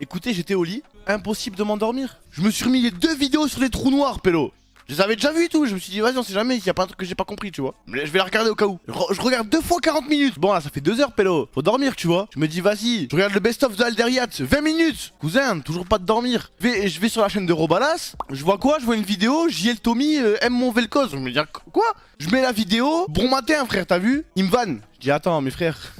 Écoutez, j'étais au lit, impossible de m'endormir. Je me suis remis les 2 vidéos sur les trous noirs, pélo. Je les avais déjà vus et tout, je me suis dit vas-y on sait jamais s'il y a pas un truc que j'ai pas compris tu vois. Mais je vais la regarder au cas où. Je regarde 2 fois 40 minutes. Bon là ça fait 2 heures pélo, faut dormir tu vois. Je me dis vas-y, je regarde le best-of de Alderiat, 20 minutes. Cousin, toujours pas de dormir. Je vais sur la chaîne de Robalas, je vois quoi? Je vois une vidéo, JL Tommy aime mon Vel'Koz. Je me dis quoi? Je mets la vidéo, bon matin frère, t'as vu? Il me vanne. Je dis attends mes frères.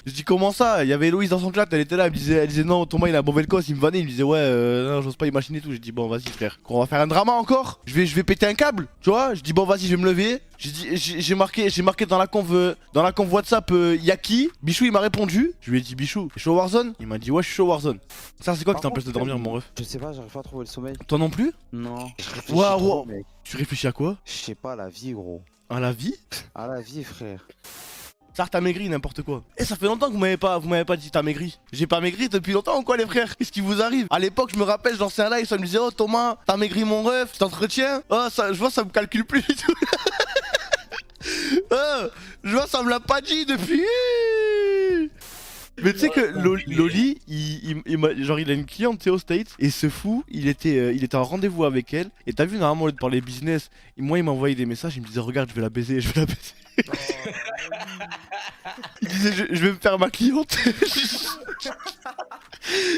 Je dis comment ça? Il y avait Héloïse dans son chat, elle était là, elle disait non Thomas il a un bon Vel'Koz, il me vannait, il me disait ouais non j'ose pas imaginer tout. J'ai dit bon vas-y frère, on va faire un drama encore. Je vais péter un câble, tu vois. Je dis bon vas-y je vais me lever. J'ai marqué dans la conv WhatsApp Yaki. Bichou il m'a répondu. Je lui ai dit Bichou, t'es chaud Warzone? Il m'a dit ouais je suis chaud Warzone. Ça c'est quoi qui t'empêche de dormir mon ref? Je sais pas, j'arrive pas à trouver le sommeil. Toi non plus? Non. Waouh. Tu réfléchis à quoi? Je sais pas, la vie gros. À la vie? À la vie frère. Ça t'as maigri n'importe quoi. Et ça fait longtemps que vous m'avez pas dit t'as maigri. J'ai pas maigri depuis longtemps ou quoi les frères? Qu'est-ce qui vous arrive? À l'époque je me rappelle, je lançais un live, ça me disait oh Thomas, t'as maigri mon ref, tu t'entretiens. Oh ça, je vois ça me calcule plus du tout. Oh, je vois ça me l'a pas dit depuis. Mais tu sais que Loli, il a une cliente au States et ce fou, il était en rendez-vous avec elle. Et t'as vu normalement au lieu de parler business, moi il m'a envoyé des messages, il me disait regarde je vais la baiser, je vais la baiser. Il disait je vais me faire ma cliente.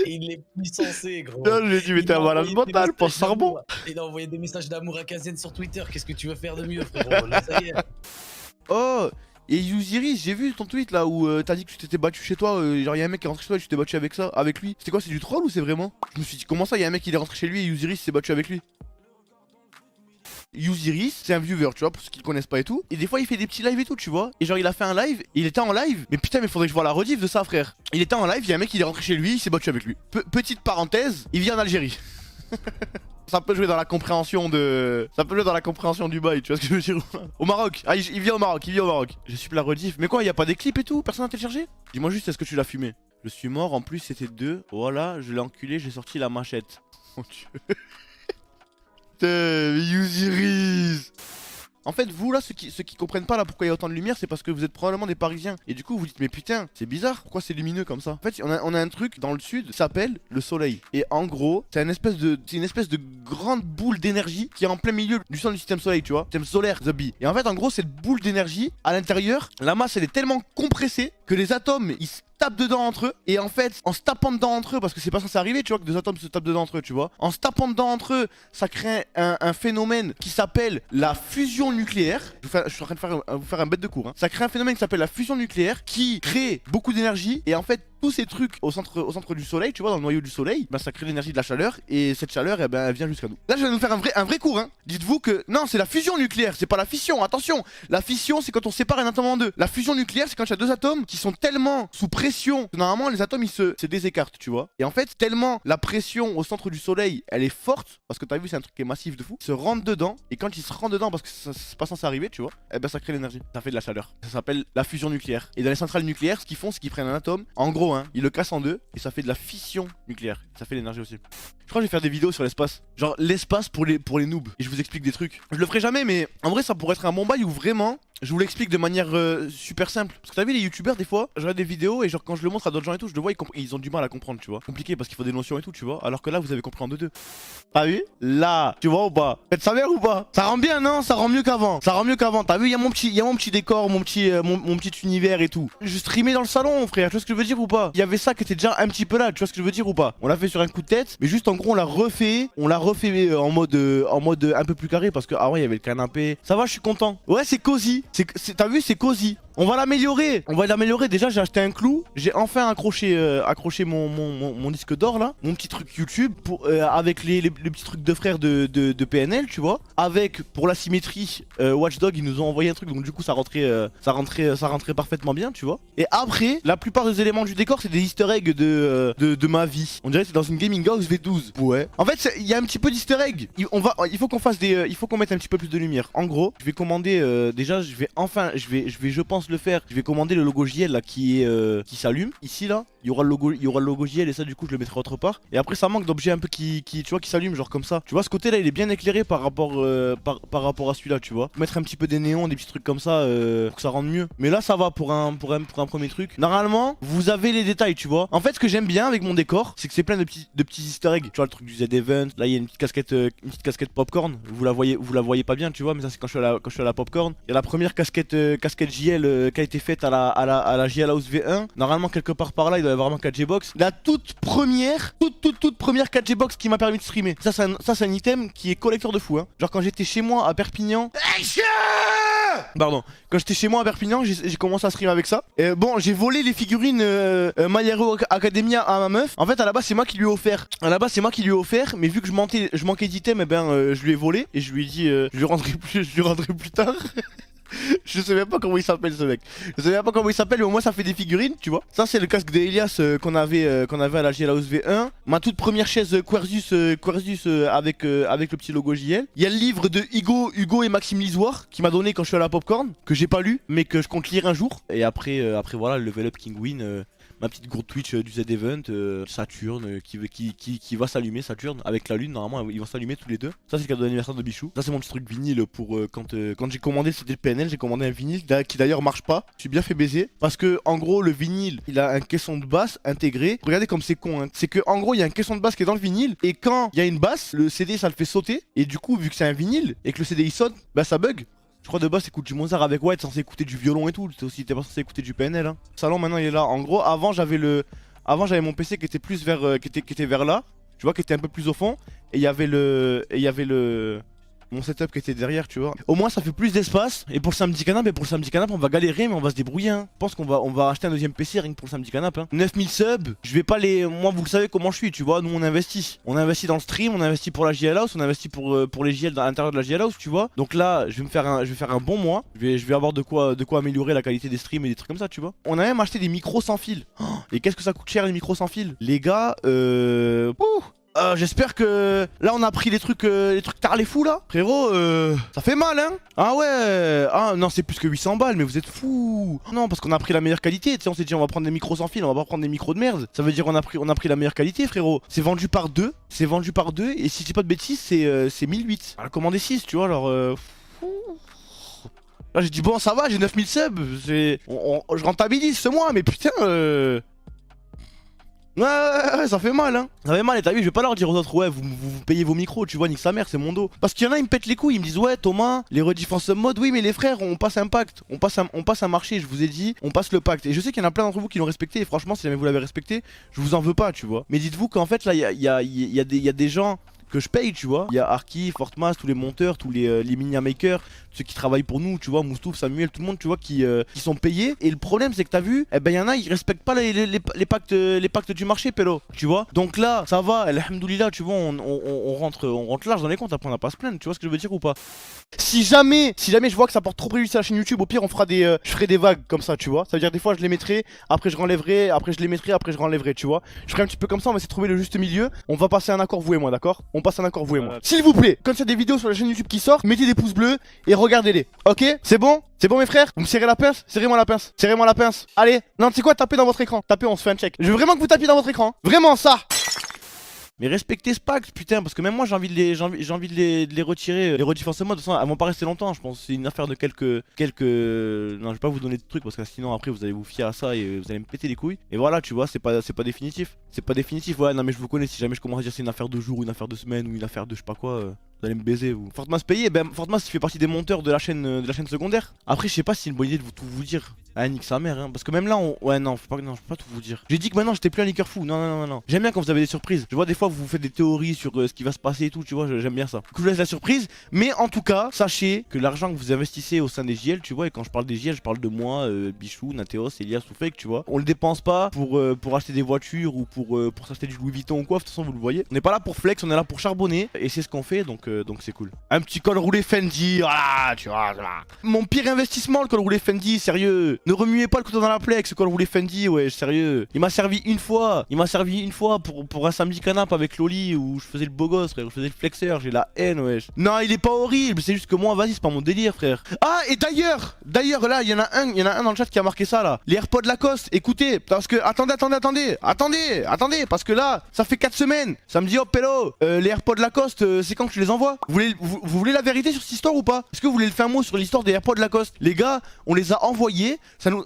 Il est plus censé, gros. Non, je lui ai dit mais t'es un malade mental, pense charbon. Il a envoyé des messages d'amour à Kazen sur Twitter. Qu'est-ce que tu veux faire de mieux, frérot? Là, ça y est. Oh, et Yuziris, j'ai vu ton tweet là où t'as dit que tu t'étais battu chez toi. Genre y'a un mec qui est rentré chez toi et tu t'es battu avec lui. C'était quoi, c'est du troll ou c'est vraiment? Je me suis dit comment ça, y'a un mec qui est rentré chez lui et Yuziris s'est battu avec lui? Yuziris, c'est un viewer, tu vois, pour ceux qui le connaissent pas et tout. Et des fois, il fait des petits lives et tout, tu vois. Et genre, il a fait un live, il était en live. Mais putain, mais faudrait que je vois la rediff de ça, frère. Il était en live, il y a un mec qui est rentré chez lui, il s'est battu avec lui. Petite parenthèse, il vit en Algérie. Ça peut jouer dans la compréhension de. Ça peut jouer dans la compréhension du bail, tu vois ce que je veux dire? Au Maroc. Ah, il vient au Maroc, il vit au Maroc. Je suis la rediff. Mais quoi, y a pas des clips et tout? Personne n'a téléchargé? Dis-moi juste, est-ce que tu l'as fumé? Je suis mort, en plus, c'était 2. Voilà, je l'ai enculé, j'ai sorti la machette. Mon dieu. Putain, Yuziris. En fait, vous là, ceux qui comprennent pas là pourquoi il y a autant de lumière, c'est parce que vous êtes probablement des Parisiens. Et du coup, vous dites, mais putain, c'est bizarre, pourquoi c'est lumineux comme ça? En fait, on a un truc dans le sud qui s'appelle le soleil. Et en gros, c'est une espèce de grande boule d'énergie qui est en plein milieu du centre du système soleil, tu vois. Système solaire, The Bee. Et en fait, en gros, cette boule d'énergie, à l'intérieur, la masse elle est tellement compressée que les atomes, ils se tapent dedans entre eux. Et en fait, en se tapant dedans entre eux, parce que c'est pas censé arriver, tu vois, que deux atomes se tapent dedans entre eux, tu vois. En se tapant dedans entre eux, ça crée un phénomène qui s'appelle la fusion nucléaire. Je suis en train de vous faire un bête de cours. Hein. Ça crée un phénomène qui s'appelle la fusion nucléaire qui crée beaucoup d'énergie. Et en fait, tous ces trucs au centre du soleil, tu vois, dans le noyau du soleil, bah, ça crée l'énergie de la chaleur. Et cette chaleur, eh ben, elle vient jusqu'à nous. Là, je vais nous faire un vrai cours. Hein. Dites-vous que non, c'est la fusion nucléaire, c'est pas la fission. Attention, la fission, c'est quand on sépare un atome en deux. La fusion nucléaire, c'est quand il y a deux atomes qui sont tellement sous pression que normalement, les atomes, ils se désécartent, tu vois. Et en fait, tellement la pression au centre du soleil, elle est forte, parce que t'as vu, c'est un truc qui est massif de fou, ils se rentrent dedans. Et quand ils se rentrent dedans, parce que c'est pas censé arriver, tu vois, eh ben, ça crée l'énergie. Ça fait de la chaleur. Ça s'appelle la fusion nucléaire. Et dans les centrales nucléaires, ce qu'ils font, c'est qu'ils prennent un atome, en gros, hein, ils le cassent en deux, et ça fait de la fission nucléaire. Ça fait l'énergie aussi. Je crois que je vais faire des vidéos sur l'espace. Genre l'espace pour les noobs. Et je vous explique des trucs. Je le ferai jamais, mais en vrai, ça pourrait être un bon bail où vraiment je vous l'explique de manière super simple. Parce que t'as vu les youtubeurs des fois, je regarde des vidéos et genre quand je le montre à d'autres gens et tout, je le vois, ils ont du mal à comprendre, tu vois. Compliqué parce qu'il faut des notions et tout, tu vois. Alors que là, vous avez compris en deux. T'as vu? Là, tu vois ou pas? Faites sa mère ou pas? Ça rend bien, non? Ça rend mieux qu'avant. Ça rend mieux qu'avant. T'as vu, il y a mon petit décor, mon petit univers et tout. Je streamais dans le salon, frère. Tu vois ce que je veux dire ou pas? Il y avait ça qui était déjà un petit peu là. Tu vois ce que je veux dire ou pas? On l'a fait sur un coup de tête, mais juste en gros, on l'a refait en mode un peu plus carré parce que ah ouais, il y avait le canapé. Ça va, je suis content. Ouais, c'est cosy. T'as vu, c'est cosy. On va l'améliorer. Déjà, j'ai acheté un clou. J'ai enfin accroché mon disque d'or là. Mon petit truc YouTube avec les petits trucs de frères de PNL, tu vois. Avec, pour la symétrie, Watchdog, ils nous ont envoyé un truc. Donc du coup, ça rentrait parfaitement bien, tu vois. Et après, la plupart des éléments du décor, c'est des easter eggs de ma vie. On dirait que c'est dans une gaming house V12. 12. Ouais. En fait, il y a un petit peu d'easter egg. Il faut qu'on fasse des. Il faut qu'on mette un petit peu plus de lumière. En gros, je vais commander. Déjà, je pense le faire. Je vais commander le logo JL là qui s'allume. Ici là, il y aura le logo JL et ça, du coup, je le mettrai autre part. Et après, ça manque d'objets un peu qui tu vois, qui s'allument, genre comme ça. Tu vois, ce côté là, il est bien éclairé par rapport à celui-là, tu vois. Mettre un petit peu des néons, des petits trucs comme ça pour que ça rende mieux. Mais là, ça va pour un premier truc. Normalement, vous avez les détails, tu vois. En fait, ce que j'aime bien avec mon décor, c'est que c'est plein de petits easter eggs. Tu vois, le truc du Z-Event. Là, il y a une petite casquette popcorn. Vous la voyez pas bien, tu vois, mais ça, c'est quand je suis à la popcorn. Il y a la première casquette JL qui a été faite à la JL House V1. Normalement, quelque part par là, il doit y avoir vraiment 4G Box. La toute première 4G Box qui m'a permis de streamer. Ça, c'est un item qui est collecteur de fou, hein. Genre, quand j'étais chez moi à Perpignan. Pardon, quand j'étais chez moi à Perpignan, j'ai commencé à streamer avec ça. Et bon, j'ai volé les figurines My Hero Academia à ma meuf. En fait, à la base, c'est moi qui lui ai offert. Mais vu que je manquais d'items, je lui ai volé et je lui ai dit, je lui rendrai plus tard. Je sais même pas comment il s'appelle ce mec. Je sais même pas comment il s'appelle, mais au moins ça fait des figurines, tu vois. Ça, c'est le casque d'Elias qu'on avait à la JL House V1. Ma toute première chaise Querzus avec le petit logo JL. Il y a le livre de Hugo et Maxime Lisoire qui m'a donné quand je suis à la Popcorn, que j'ai pas lu, mais que je compte lire un jour. Et après voilà, le Level Up King Win. Ma petite groupe Twitch du Z-Event, Saturne qui va s'allumer, Saturne, avec la lune, normalement ils vont s'allumer tous les deux. Ça, c'est le cadeau d'anniversaire de Bichou. Ça, c'est mon petit truc vinyle pour quand j'ai commandé, c'était le PNL, j'ai commandé un vinyle qui d'ailleurs marche pas. Je suis bien fait baiser parce que en gros, le vinyle, il a un caisson de basse intégré. Regardez comme c'est con, hein. C'est que en gros, il y a un caisson de basse qui est dans le vinyle et quand il y a une basse, le CD ça le fait sauter et du coup, vu que c'est un vinyle et que le CD il sonne, bah ça bug. Je crois de base t'écoutes du Mozart avec White, censé écouter du violon et tout. T'es pas censé écouter du PNL, hein. Le salon maintenant il est là. En gros, avant j'avais mon PC qui était plus vers qui était vers là. Tu vois, qui était un peu plus au fond. Et il y avait mon setup qui était derrière, tu vois. Au moins ça fait plus d'espace. Et pour le samedi canap, on va galérer, mais on va se débrouiller, hein. Je pense qu'on va acheter un deuxième PC rien que pour le samedi canap, hein. 9000 subs, je vais pas les. Moi, vous le savez comment je suis, tu vois. Nous on investit. On investit dans le stream, on investit pour la JL House, on investit pour les JL à l'intérieur de la JL House, tu vois. Donc là, je vais faire un bon mois. Je vais avoir de quoi améliorer la qualité des streams et des trucs comme ça, tu vois. On a même acheté des micros sans fil. Oh, et qu'est-ce que ça coûte cher les micros sans fil? Les gars, j'espère que là on a pris les trucs tard les fous là. Frérot, ça fait mal, hein. Ah ouais. Ah non, c'est plus que 800 balles, mais vous êtes fous. Non, parce qu'on a pris la meilleure qualité. Tu sais, on s'est dit on va prendre des micros sans fil, on va pas prendre des micros de merde. Ça veut dire on a pris la meilleure qualité, frérot. C'est vendu par deux. Et si c'est pas de bêtises, c'est 1008. On a commandé 6, tu vois, alors là j'ai dit bon ça va, j'ai 9000 subs, je rentabilise ce mois, mais putain Ouais, ça fait mal, hein. Ça fait mal, et t'as vu, je vais pas leur dire aux autres, ouais, vous payez vos micros, tu vois, nique sa mère, c'est mon dos. Parce qu'il y en a, ils me pètent les couilles, ils me disent, ouais, Thomas, les rediff en sub-mode, oui, mais les frères, on passe un pacte, on passe un marché, je vous ai dit, on passe le pacte. Et je sais qu'il y en a plein d'entre vous qui l'ont respecté, et franchement, si jamais vous l'avez respecté, je vous en veux pas, tu vois. Mais dites-vous qu'en fait, là, il y a des gens que je paye, tu vois. Il y a Arki, Fortmas, tous les monteurs, tous les mini makers, ceux qui travaillent pour nous, tu vois, Moustouf, Samuel, tout le monde, tu vois, qui sont payés. Et le problème, c'est que t'as vu, eh ben, il y en a, ils respectent pas les pactes du marché, pélo, tu vois. Donc là, ça va, alhamdoulilah, tu vois, on rentre large dans les comptes, après on n'a pas à se plaindre, tu vois ce que je veux dire ou pas? Si jamais je vois que ça porte trop préjudice à la chaîne YouTube, au pire on fera je ferai des vagues comme ça, tu vois. Ça veut dire des fois je les mettrai, après je renlèverai, après je les mettrai, après je renlèverai, tu vois. Je ferai un petit peu comme ça, on va essayer de trouver le juste milieu. On va passer un accord vous et moi, d'accord? On passe un accord vous et moi. S'il vous plaît, quand il y a des vidéos sur la chaîne YouTube qui sortent, mettez des pouces bleus et regardez-les. Ok? C'est bon? C'est bon mes frères? Vous me serrez la pince? Serrez-moi la pince. Serrez-moi la pince. Allez, non, tu sais quoi? Tapez dans votre écran. Tapez, on se fait un check. Je veux vraiment que vous tapiez dans votre écran, hein. Vraiment ça. Mais respectez ce pacte, putain, parce que même moi j'ai envie de les retirer. Les rediff en ce mode, de toute façon, elles vont pas rester longtemps, je pense. C'est une affaire de quelques. Non, je vais pas vous donner de trucs parce que sinon après vous allez vous fier à ça et vous allez me péter les couilles. Et voilà, tu vois, c'est pas définitif. C'est pas définitif, ouais, non mais je vous connais, si jamais je commence à dire c'est une affaire de jour, une affaire de semaine ou une affaire de je sais pas quoi, vous allez me baiser vous. Fortmas payé, ben Fortmas il fait partie des monteurs de la chaîne secondaire. Après je sais pas si c'est une bonne idée de tout vous dire. Ah nique sa mère, hein. Parce que même là ouais non, je peux pas tout vous dire. J'ai dit que maintenant j'étais plus un leaker fou. Non. J'aime bien quand vous avez des surprises. Je vois des fois vous faites des théories sur ce qui va se passer et tout, tu vois, j'aime bien ça. Du coup je laisse la surprise. Mais en tout cas, sachez que l'argent que vous investissez au sein des JL, tu vois, et quand je parle des JL, je parle de moi, Bichou, Nateos, Elias ou Fake, tu vois. On le dépense pas pour acheter des voitures ou pour s'acheter du Louis Vuitton ou quoi, de toute façon vous le voyez. On n'est pas là pour flex, on est là pour charbonner. Et c'est ce qu'on fait, donc donc c'est cool. Un petit col roulé Fendi, voilà, tu vois. Mon pire investissement, le col roulé Fendi, sérieux. Ne remuez pas le couteau dans la plaie avec ce col roulé Fendi, ouais, sérieux. Il m'a servi une fois. Il m'a servi une fois pour un samedi canap avec Loli où je faisais le beau gosse, frère. Je faisais le flexeur, j'ai la haine, wesh. Non, il est pas horrible, c'est juste que moi, vas-y, c'est pas mon délire, frère. Ah, et d'ailleurs, là, il y en a un dans le chat qui a marqué ça, là. Les AirPods Lacoste, écoutez, parce que, attendez, parce que là, ça fait 4 semaines. Ça me dit, oh, Pélo, les AirPods Lacoste, c'est quand que tu les envoies? Vous voulez la vérité sur cette histoire ou pas? Est-ce que vous voulez faire un mot sur l'histoire des AirPods Lacoste? Les gars, on les a envoyés,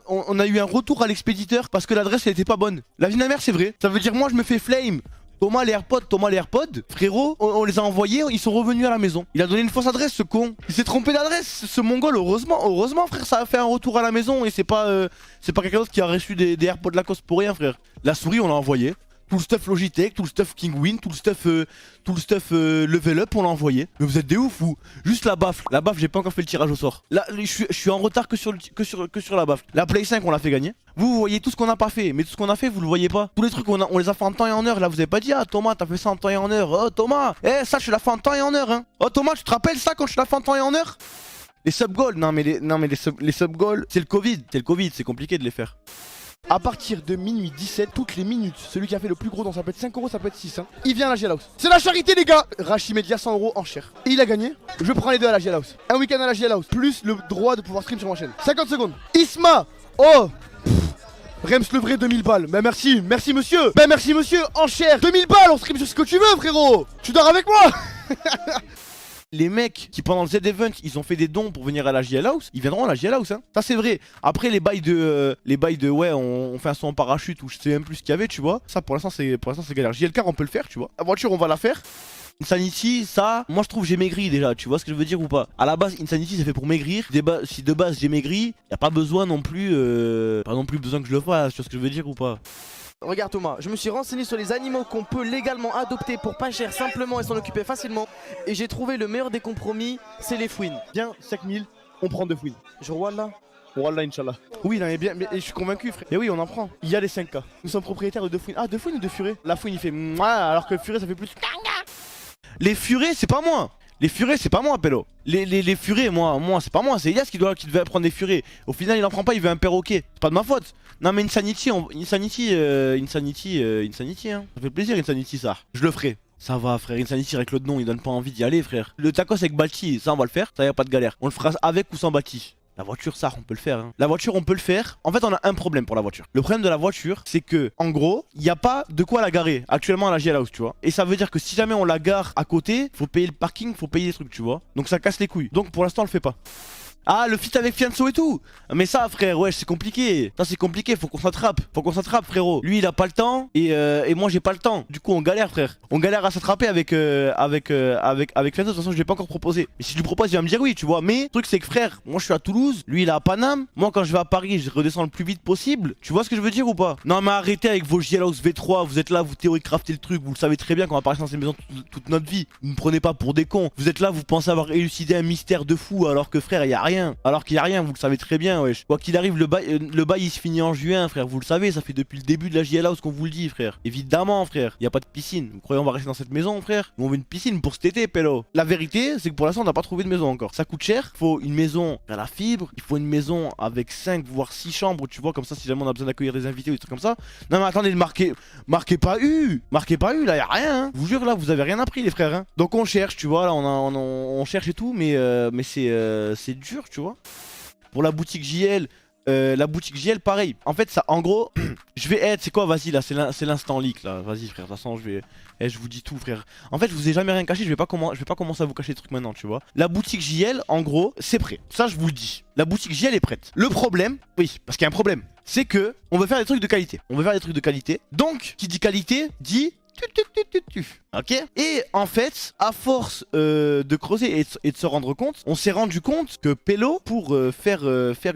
on a eu un retour à l'expéditeur parce que l'adresse elle était pas bonne. La vie de ma mère, c'est vrai. Ça veut dire, moi, je me fais flame. Thomas les AirPods, frérot, on les a envoyés, ils sont revenus à la maison. Il a donné une fausse adresse, ce con. Il s'est trompé d'adresse, ce mongol. Heureusement, frère, ça a fait un retour à la maison et c'est pas quelqu'un d'autre qui a reçu des AirPods Lacoste pour rien, frère. La souris, on l'a envoyé. Tout le stuff Logitech, tout le stuff Kingwin, tout le stuff Level Up, on l'a envoyé. Mais vous êtes des ouf ou? Juste la baffle, j'ai pas encore fait le tirage au sort. Là, je suis en retard que sur la baffle. La Play 5, on l'a fait gagner. Vous voyez tout ce qu'on a pas fait, mais tout ce qu'on a fait, vous le voyez pas. Tous les trucs, on les a fait en temps et en heure. Là, vous avez pas dit, ah Thomas, t'as fait ça en temps et en heure. Oh Thomas, ça, je l'ai fait en temps et en heure, hein. Oh Thomas, tu te rappelles ça quand je l'ai fait en temps et en heure? Les sub-goals, non mais les sub-goals, c'est le Covid, c'est compliqué de les faire. À partir de minuit 17, toutes les minutes, celui qui a fait le plus gros dans ça peut être 5 euros, ça peut être 6 hein. Il vient à la Jailhouse. C'est la charité les gars. Rachimedia 100 euros en chair. Et il a gagné. Je prends les deux à la Jailhouse. Un week-end à la Jailhouse, plus le droit de pouvoir stream sur ma chaîne. 50 secondes. Isma. Oh Rems le vrai 2000 balles. Bah merci monsieur. Bah merci monsieur, en chair. 2000 balles, on stream sur ce que tu veux frérot. Tu dors avec moi. Les mecs qui pendant le Z-Event ils ont fait des dons pour venir à la Jailhouse, ils viendront à la Jailhouse hein. Ça c'est vrai. Après les bails de ouais on fait un saut en parachute ou je sais même plus ce qu'il y avait tu vois. Ça pour l'instant c'est galère. JLK on peut le faire tu vois. La voiture on va la faire. Insanity, ça, moi je trouve j'ai maigri déjà, tu vois ce que je veux dire ou pas? À la base, Insanity c'est fait pour maigrir. Si de base j'ai maigri, y a pas besoin non plus, pas non plus besoin que je le fasse, tu vois ce que je veux dire ou pas? Regarde Thomas, je me suis renseigné sur les animaux qu'on peut légalement adopter pour pas cher simplement et s'en occuper facilement. Et j'ai trouvé le meilleur des compromis, c'est les fouines. Bien, 5000, on prend 2 fouines. Je vois là. Wallah, Inch'Allah. Oui, non, mais bien, je suis convaincu, frère. Mais oui, on en prend. Il y a les 5K. Nous sommes propriétaires de 2 fouines. Ah, 2 fouines ou 2 furets? La fouine, il fait mouah, alors que le furet, ça fait plus. Les furets, c'est pas moi. Les furets, c'est pas moi, Pélo. Les furets, moi, c'est pas moi. C'est Elias qui devait prendre des furets. Au final, il en prend pas, il veut un perroquet. C'est pas de ma faute. Non, mais Insanity, Insanity, hein. Ça fait plaisir, Insanity, ça. Je le ferai. Ça va frère, Insanity avec l'autre nom, il donne pas envie d'y aller frère. Le tacos avec Balti, ça on va le faire, ça y a pas de galère. On le fera avec ou sans Balti. La voiture ça on peut le faire hein. La voiture on peut le faire. En fait on a un problème pour la voiture. Le problème de la voiture c'est que en gros il n'y a pas de quoi la garer actuellement à la Jailhouse tu vois. Et ça veut dire que si jamais on la gare à côté, faut payer le parking, faut payer les trucs tu vois. Donc ça casse les couilles. Donc pour l'instant on le fait pas. Ah le feat avec Fianso et tout. Mais ça frère ouais c'est compliqué. Ça c'est compliqué, faut qu'on s'attrape. Frérot. Lui il a pas le temps et moi j'ai pas le temps. Du coup on galère frère. On galère à s'attraper avec Fianso. De toute façon je l'ai pas encore proposé. Mais si je lui propose il va me dire oui tu vois. Mais le truc c'est que frère, moi je suis à Toulouse, lui il est à Paname. Moi quand je vais à Paris je redescends le plus vite possible. Tu vois ce que je veux dire ou pas? Non mais arrêtez avec vos Jailhouse V3. Vous êtes là, vous théorie-craftez le truc. Vous le savez très bien qu'on va partir dans ces maisons toute notre vie. Vous me prenez pas pour des cons. Vous êtes là, vous pensez avoir élucidé un mystère de fou alors que frère il y a rien. Alors qu'il y a rien, vous le savez très bien, wesh. Quoi qu'il arrive, le bail il se finit en juin, frère. Vous le savez, ça fait depuis le début de la Jailhouse qu'on vous le dit, frère. Évidemment, frère. Il y a pas de piscine. Vous croyez on va rester dans cette maison, frère? On veut une piscine pour cet été, Pélo. La vérité, c'est que pour l'instant, on n'a pas trouvé de maison encore. Ça coûte cher. Il faut une maison à la fibre. Il faut une maison avec 5 voire 6 chambres, tu vois, comme ça, si jamais on a besoin d'accueillir des invités ou des trucs comme ça. Non, mais attendez, marquez pas U. Marquez pas U, là, y a rien, hein. Je vous jure, là, vous avez rien appris, les frères, hein. Donc on cherche, tu vois, là, on cherche et tout, mais c'est dur, tu vois. Pour la boutique JL, pareil. En fait, ça, en gros, je vais être. C'est quoi, vas-y, là, c'est l'instant leak, là. Vas-y, frère. De toute façon, je vous dis tout, frère. En fait, je vous ai jamais rien caché. Je vais pas commencer à vous cacher des trucs maintenant, tu vois. La boutique JL, en gros, c'est prêt. Ça, je vous le dis. La boutique JL est prête. Le problème, oui, parce qu'il y a un problème, c'est que on veut faire des trucs de qualité. Donc, qui dit qualité, dit. Ok. Et en fait, à force de creuser et de se rendre compte, on s'est rendu compte que Pélo, pour faire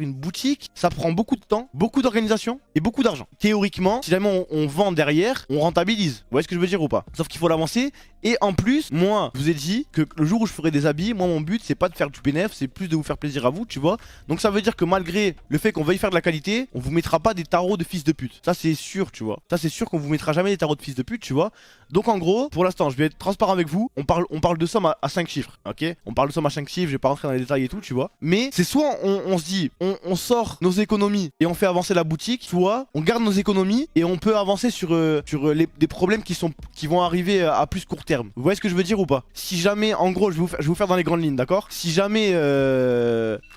une boutique, ça prend beaucoup de temps, beaucoup d'organisation et beaucoup d'argent. Théoriquement, si jamais on vend derrière, on rentabilise. Vous voyez ce que je veux dire ou pas? Sauf qu'il faut l'avancer. Et en plus, moi, je vous ai dit que le jour où je ferai des habits, moi mon but c'est pas de faire du bénéf, c'est plus de vous faire plaisir à vous, tu vois. Donc ça veut dire que malgré le fait qu'on veuille faire de la qualité, on vous mettra pas des tarots de fils de pute. Ça c'est sûr, tu vois. Ça c'est sûr qu'on vous mettra jamais des tarots de fils de pute, tu vois. Donc en gros, pour l'instant, je vais être transparent avec vous. On parle de somme à 5 chiffres, ok? On parle de somme à 5 chiffres, je vais pas rentrer dans les détails et tout, tu vois. Mais c'est soit on se dit, on sort nos économies et on fait avancer la boutique, soit on garde nos économies et on peut avancer sur des problèmes qui vont arriver à plus court terme. Vous voyez ce que je veux dire ou pas? Si jamais, en gros, je vais vous faire dans les grandes lignes, d'accord? Si jamais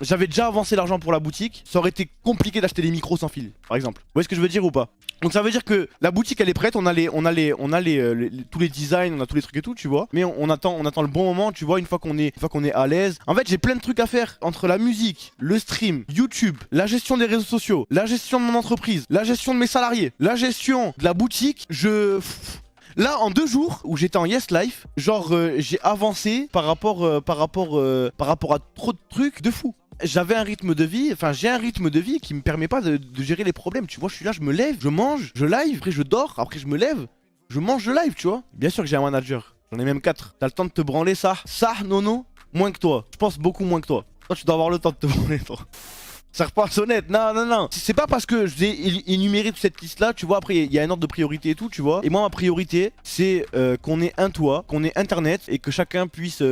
j'avais déjà avancé l'argent pour la boutique, ça aurait été compliqué d'acheter des micros sans fil, par exemple. Vous voyez ce que je veux dire ou pas? Donc ça veut dire que la boutique elle est prête, on a tous les designs, on a tous les trucs et tout, tu vois. Mais on attend le bon moment, tu vois, une fois qu'on est à l'aise. En fait, j'ai plein de trucs à faire entre la musique, le stream, YouTube, la gestion des réseaux sociaux, la gestion de mon entreprise, la gestion de mes salariés, la gestion de la boutique. Là, en 2 jours où j'étais en Yes Life, genre j'ai avancé par rapport à trop de trucs de fou. J'avais un rythme de vie, enfin j'ai un rythme de vie qui me permet pas de gérer les problèmes, tu vois. Je suis là, je me lève, je mange, je live, après je dors, après je me lève, je mange, je live, tu vois. Bien sûr que j'ai un manager, j'en ai même 4. T'as le temps de te branler ça, Nono, moins que toi. Je pense beaucoup moins que toi. Toi tu dois avoir le temps de te branler, toi. Ça repasse honnête, non. C'est pas parce que je vous ai énuméré toute cette liste là, tu vois, après il y a un ordre de priorité et tout, tu vois. Et moi ma priorité c'est qu'on ait un toit, qu'on ait internet et que chacun puisse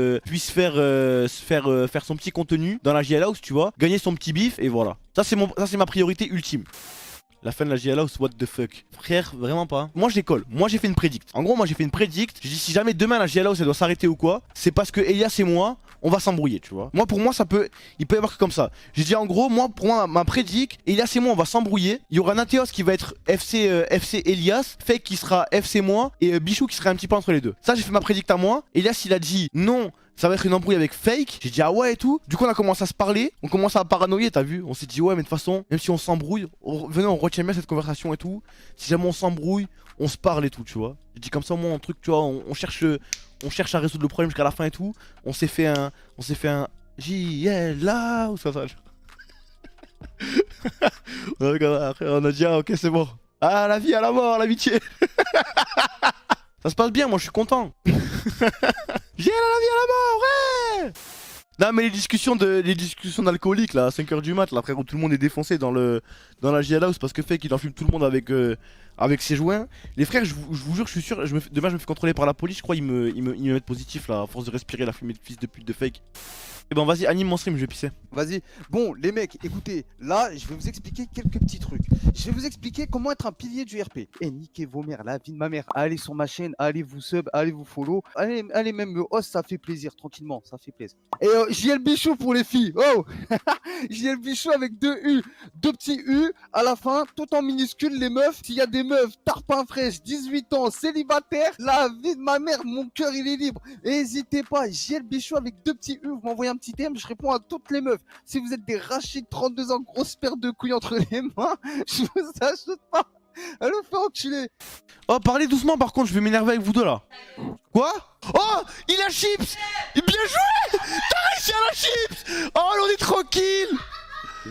faire son petit contenu dans la JL House, tu vois. Gagner son petit bif et voilà. Ça c'est ma priorité ultime. La fin de la JL House, what the fuck? Frère, vraiment pas. Moi j'école, moi j'ai fait une prédicte. En gros moi j'ai fait une prédicte. J'ai dit si jamais demain la JL House elle doit s'arrêter ou quoi, c'est parce que Elias et moi on va s'embrouiller, tu vois. Moi pour moi il peut y avoir que comme ça. J'ai dit en gros pour moi ma prédicte, Elias et moi on va s'embrouiller. Il y aura Nateos qui va être FC Elias, Fake qui sera FC moi et Bichou qui serait un petit peu entre les deux. Ça j'ai fait ma prédicte à moi. Elias il a dit non. Ça va être une embrouille avec Fake. J'ai dit ah ouais et tout. Du coup on a commencé à se parler. On commence à paranoïer, t'as vu. On s'est dit ouais mais de toute façon, même si on s'embrouille, venez on retient bien cette conversation et tout. Si jamais on s'embrouille, on se parle et tout, tu vois. J'ai dit comme ça au moins un truc, tu vois, on cherche à résoudre le problème jusqu'à la fin et tout. On s'est fait un JL là ou ça. Après on a dit ah ok c'est bon. Ah la vie à la mort, l'amitié. Ça se passe bien, moi je suis content. J'ai la vie à la mort, ouais. Non mais les discussions d'alcooliques là à 5h du mat là frère où tout le monde est défoncé dans la JL House parce que fait qu'il enfume tout le monde avec ses joints. Les frères je vous jure je suis sûr demain je me fais contrôler par la police, je crois ils me mettent positif là à force de respirer la fumée de fils de pute de Fake. Et bon vas-y anime mon stream, je vais pisser. Vas-y. Bon, les mecs, écoutez, là, je vais vous expliquer quelques petits trucs. Je vais vous expliquer comment être un pilier du RP. Et niquez vos mères, la vie de ma mère. Allez sur ma chaîne, allez vous sub, allez vous follow. Allez même me host, ça fait plaisir, tranquillement, ça fait plaisir. Et JL Bichou pour les filles. Oh JL Bichou avec 2 U. 2 petits U à la fin, tout en minuscule, les meufs. S'il y a des meufs, tarpin fraîche, 18 ans, célibataire, la vie de ma mère, mon cœur il est libre. Et n'hésitez pas, JL Bichou avec 2 petits U, vous m'envoyez un petit DM, je réponds à toutes les meufs. Si vous êtes des Rachid 32 ans, grosse paire de couilles entre les mains, je vous ajoute pas. Allô, faire enculer. Oh, parlez doucement par contre, je vais m'énerver avec vous deux là. Quoi? Oh, il a chips. Bien joué. T'as réussi à la chips. Oh, là, on est tranquille.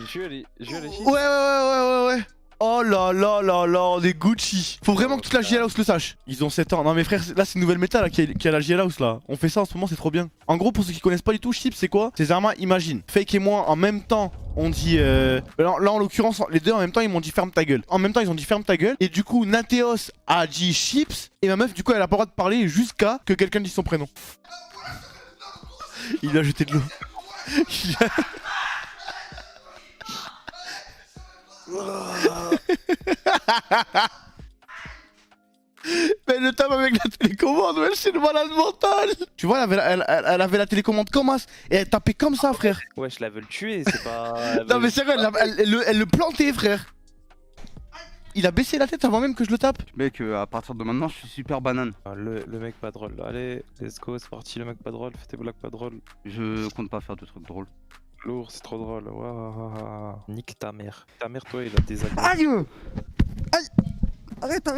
Je les chips. Ouais. Oh là là là là, on est Gucci. Faut vraiment que toute la JL House le sache. Ils ont 7 ans. Non mais frère, là c'est une nouvelle méta là qui a la JL House là. On fait ça en ce moment, c'est trop bien. En gros, pour ceux qui connaissent pas du tout, Chips c'est quoi? C'est Zarma, imagine. Fake et moi en même temps, on dit là en l'occurrence, les deux en même temps ils m'ont dit ferme ta gueule. En même temps ils ont dit ferme ta gueule. Et du coup Nateos a dit Chips. Et ma meuf du coup elle a pas le droit de parler jusqu'à que quelqu'un dise son prénom. Il a jeté de l'eau. Mais le tape avec la télécommande, ouais, c'est le malade mental. Tu vois, elle avait la télécommande comme as et elle tapait comme ça, frère. Ouais, je la veux le tuer, c'est pas. Non, mais sérieux, elle le plantait, frère. Il a baissé la tête avant même que je le tape. Mec, à partir de maintenant, je suis super banane. Ah, le mec pas drôle. Allez, let's go, c'est parti, le mec pas drôle. Fais tes blagues pas drôles. Je compte pas faire de trucs drôles. Lourd, c'est trop drôle. Waouh. Nique ta mère. Ta mère, toi, il a des agressions. Aïe. Aïe. Arrête.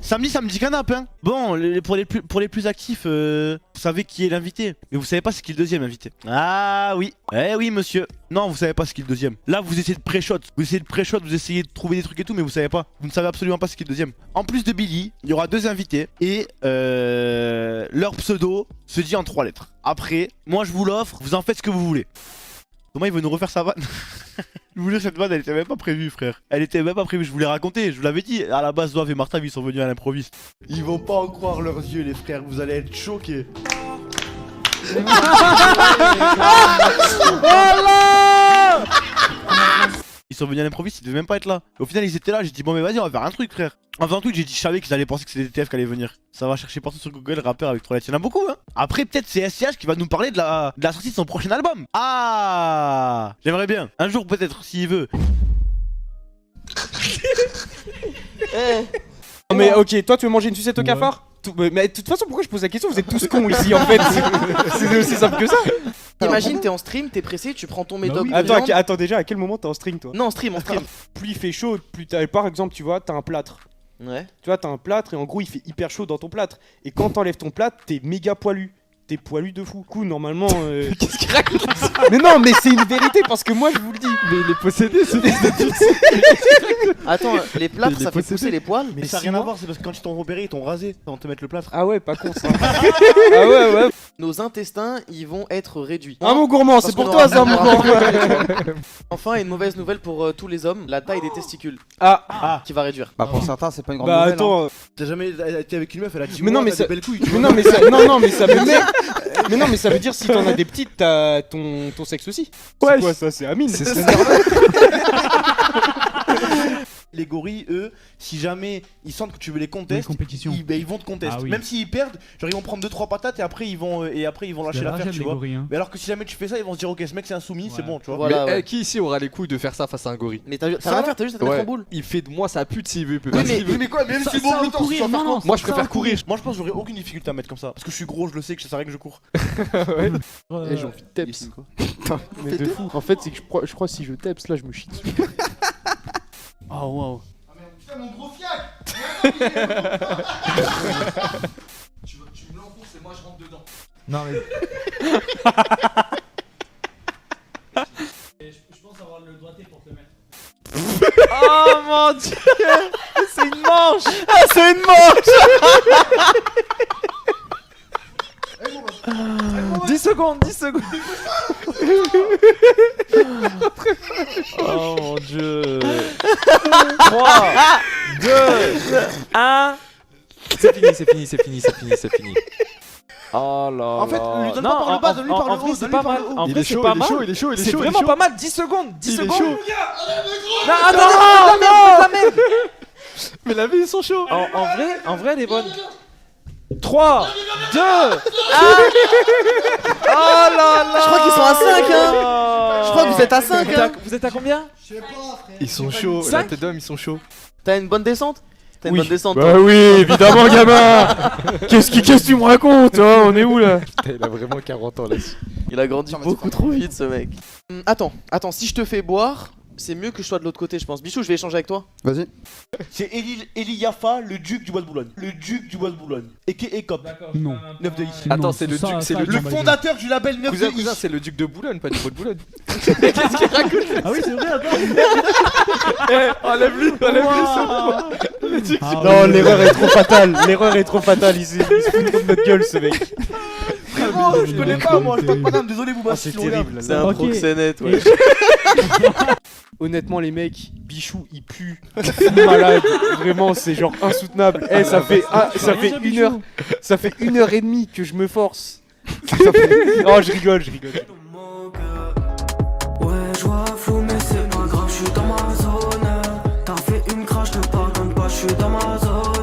Samedi canap hein. Bon, pour les plus actifs, vous savez qui est l'invité. Mais vous savez pas c'est qui le deuxième invité. Ah oui. Eh oui monsieur. Non, vous savez pas c'est qui le deuxième. Là vous essayez de pré-shot. Vous essayez de trouver des trucs et tout, mais vous savez pas. Vous ne savez absolument pas c'est qui le deuxième. En plus de Billy, il y aura 2 invités. Et leur pseudo se dit en 3 lettres. Après, moi je vous l'offre, vous en faites ce que vous voulez. Thomas il veut nous refaire sa vanne. Je vous jure, cette vanne, elle était même pas prévue, frère. Elle était même pas prévue, je vous l'ai raconté, je vous l'avais dit. À la base, Doive et Martin, ils sont venus à l'improviste. Ils vont pas en croire leurs yeux, les frères, vous allez être choqués. Ils sont venus à l'improviste, ils devaient même pas être là. Au final, ils étaient là, j'ai dit, bon, mais vas-y, on va faire un truc, frère. En faisant un truc, j'ai dit, je savais qu'ils allaient penser que c'était des TF qui allaient venir. Ça va chercher partout sur Google, rappeur avec 3 lettres. Il y en a beaucoup, hein. Après, peut-être c'est SCH qui va nous parler de la sortie de son prochain album. Ah, j'aimerais bien. Un jour, peut-être, s'il veut. Non, mais ok, toi tu veux manger une sucette au cafard mais de toute façon, pourquoi je pose la question? Vous êtes tous cons ici en fait. C'est aussi simple que ça. Imagine, t'es en stream, t'es pressé, tu prends ton médoc. oui, de Attends, viande. attends, déjà, à quel moment t'es en string toi? Non, en stream, en stream. Plus il fait chaud, plus t'as. Par exemple, tu vois, t'as un plâtre. Ouais. Tu vois, t'as un plâtre et en gros, il fait hyper chaud dans ton plâtre. Et quand t'enlèves ton plâtre, t'es méga poilu. T'es poilu de fou. Du coup, normalement. Qu'est-ce qu'il raconte? Mais non, mais c'est une vérité parce que moi je vous le dis. Mais il est possédé, ce fils de pute. Attends, les plâtres, Il est ça fait possédé. pousser les poils. Mais ça n'a rien à voir, c'est parce que quand ils t'ont opéré, ils t'ont rasé avant de te mettre le plâtre. Ah ouais, pas con ça. Ah ouais, ouais. Nos intestins, ils vont être réduits. Un mot gourmand, c'est Parce pour qu'on toi aura- ça, mon gourmand. Enfin, une mauvaise nouvelle pour tous les hommes, la taille des testicules Ah, qui va réduire. Bah pour certains c'est pas une grande bah nouvelle. attends. T'as jamais été avec une meuf, elle a dit, Mais non, mais t'as ça- des belles couilles. Mais non, mais ça, non, mais ça veut dire. Mais non, mais ça veut dire si t'en as des petites, t'as ton sexe aussi. Ouais. C'est quoi ça? C'est Amine. C'est ça. Les gorilles, eux, si jamais ils sentent que tu veux les Une contester, compétition. ils vont te contester. Ah oui. Même s'ils perdent, genre ils vont prendre 2-3 patates et après ils vont lâcher l'affaire, tu vois. Mais alors que si jamais tu fais ça, ils vont se dire ok, ce mec c'est insoumis, c'est Ouais. bon, tu vois. Voilà, mais ouais. qui ici aura les couilles de faire ça face à un gorille? Mais t'as rien Ça à faire, t'as juste à te mettre en boule. Il fait de moi sa pute s'il veut, il peut Oui, pas. mais- S'il veut. Mais quoi, même si bon le temps, tu vas faire quoi? Moi je préfère courir. Moi je pense que j'aurais aucune difficulté à mettre comme ça. Parce que je suis gros, je le sais, que ça sert à rien que je cours. Et j'ai envie de teps. Mais de fou. En fait, c'est que je crois si je teps là, je me chie dessus. Oh waouh. Putain, mon gros fiac! Tu me l'enfonces et moi je rentre dedans. Non mais. Je pense avoir le doigté pour te le mettre. Oh mon dieu. C'est une manche. Ah, c'est une manche. 10 secondes, 10 secondes. Oh mon dieu. 3, 2, 1. C'est fini, c'est fini, c'est fini, c'est fini, c'est fini. Oh là En fait, là. lui donne Non, pas par le bas, donne-lui par le en haut, vrai, c'est donne-lui pas par mal. le haut. En vrai, c'est pas mal. il est chaud, C'est vraiment pas mal. 10 secondes, 10 Il est secondes. chaud. Non, attends, non, non. Mais la vie, ils sont chauds. En vrai, elle est bonne. 3, 2, 1. Oh là là. Je crois qu'ils sont à 5, hein. Je crois que vous êtes à 5, hein. Vous êtes à combien? Ils sont chauds, la tête d'homme, ils sont chauds. T'as une bonne descente? T'as une bonne descente, Bah toi. oui, évidemment, gamin. Qu'est-ce que tu me racontes? Hein, on est où là? Putain, il a vraiment 40 ans là-dessus. Il a grandi beaucoup trop vite, ce mec. Attends, si je te fais boire, c'est mieux que je sois de l'autre côté, je pense. Bichou, je vais échanger avec toi. Vas-y. C'est Eli Yafa, le duc du bois de Boulogne. Le duc du bois de Boulogne. Et Ekop. Non. 9 de ici. Attends, c'est le duc, c'est le Le duc. fondateur du label 9 Cousin, de cousin, ici. c'est le duc de Boulogne, pas du bois de Boulogne. Ah oui, c'est vrai, attends. Enlève-lui, enlève-lui. Non, l'erreur est trop fatale. L'erreur est trop fatale. Il se fout trop de notre gueule, ce mec. Frérot, je connais pas moi, je parle pas d'âme, désolé Bouba. Ah, c'est terrible. C'est un Ok. proxénète, ouais. Honnêtement, les mecs, Bichou, il pue. Il fout malade. Vraiment, c'est genre insoutenable. Eh, ça fait 1 heure. Ça fait 1h30 que je me force. Ça fait- Oh, je rigole. Ouais, je vois flou, mais c'est pas grave, je suis dans ma zone. T'as fait une crash, ne pardonne pas, je suis dans ma zone.